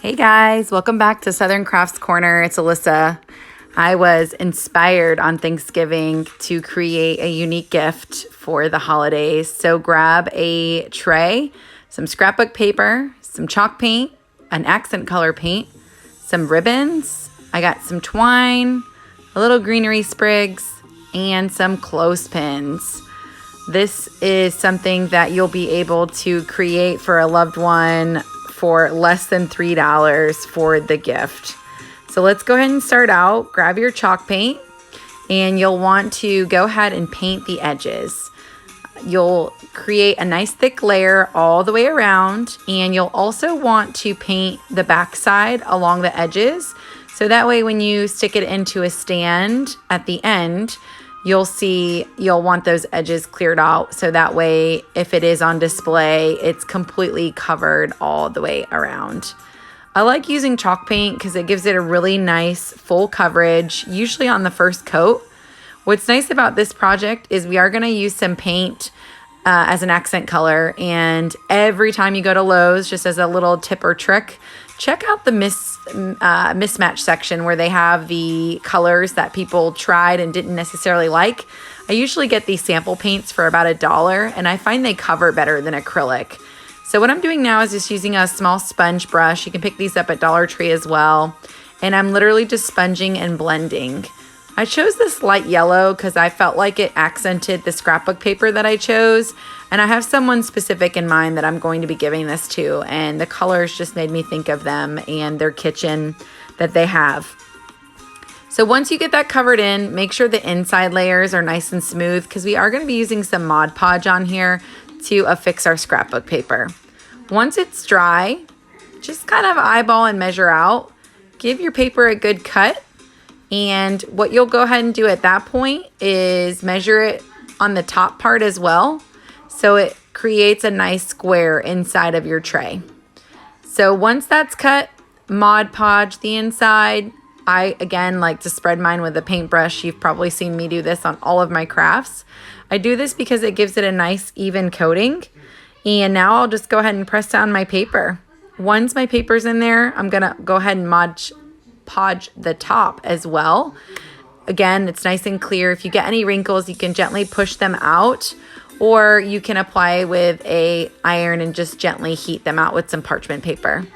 Hey guys, welcome back to Southern Crafts Corner. It's Alyssa. I was inspired on Thanksgiving to create a unique gift for the holidays. So grab a tray, some scrapbook paper, some chalk paint, an accent color paint, some ribbons. I got some twine, a little greenery sprigs, and some clothespins. This is something that you'll be able to create for a loved one for less than $3 for the gift. So let's go ahead and start out. Grab your chalk paint and you'll want to go ahead and paint the edges. You'll create a nice thick layer all the way around, and you'll also want to paint the backside along the edges. So that way when you stick it into a stand at the end, you'll want those edges cleared out. So that way, if it is on display, it's completely covered all the way around. I like using chalk paint because it gives it a really nice full coverage, usually on the first coat. What's nice about this project is we are going to use some paint as an accent color. And every time you go to Lowe's, just as a little tip or trick, check out the mismatch section where they have the colors that people tried and didn't necessarily like. I usually get these sample paints for about $1, and I find they cover better than acrylic. So what I'm doing now is just using a small sponge brush. You can pick these up at Dollar Tree as well. And I'm literally just sponging and blending. I chose this light yellow because I felt like it accented the scrapbook paper that I chose. And I have someone specific in mind that I'm going to be giving this to. And the colors just made me think of them and their kitchen that they have. So once you get that covered in, make sure the inside layers are nice and smooth because we are going to be using some Mod Podge on here to affix our scrapbook paper. Once it's dry, just kind of eyeball and measure out. Give your paper a good cut. And what you'll go ahead and do at that point is measure it on the top part as well, so it creates a nice square inside of your tray. So once that's cut, Mod Podge the inside. I, again, like to spread mine with a paintbrush. You've probably seen me do this on all of my crafts. I do this because it gives it a nice even coating. And now I'll just go ahead and press down my paper. Once my paper's in there, I'm going to go ahead and Mod Podge the top as well. Again, it's nice and clear. If you get any wrinkles, you can gently push them out, or you can apply with a iron and just gently heat them out with some parchment paper.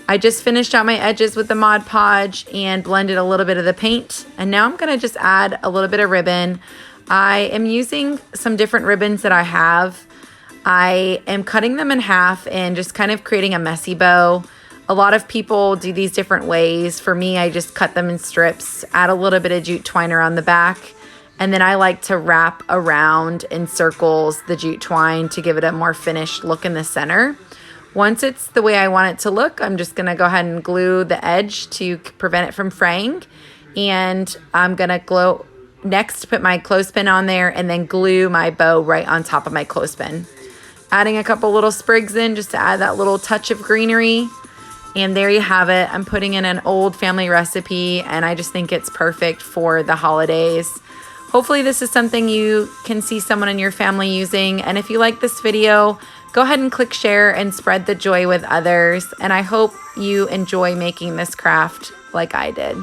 I just finished out my edges with the Mod Podge and blended a little bit of the paint. And now I'm going to just add a little bit of ribbon. I am using some different ribbons that I have. I am cutting them in half and just kind of creating a messy bow. A lot of people do these different ways. For me, I just cut them in strips, add a little bit of jute twine around the back, and then I like to wrap around in circles the jute twine to give it a more finished look in the center. Once it's the way I want it to look, I'm just gonna go ahead and glue the edge to prevent it from fraying. And I'm gonna next put my clothespin on there and then glue my bow right on top of my clothespin. Adding a couple little sprigs in just to add that little touch of greenery. And there you have it. I'm putting in an old family recipe, and I just think it's perfect for the holidays. Hopefully this is something you can see someone in your family using. And if you like this video, go ahead and click share and spread the joy with others. And I hope you enjoy making this craft like I did.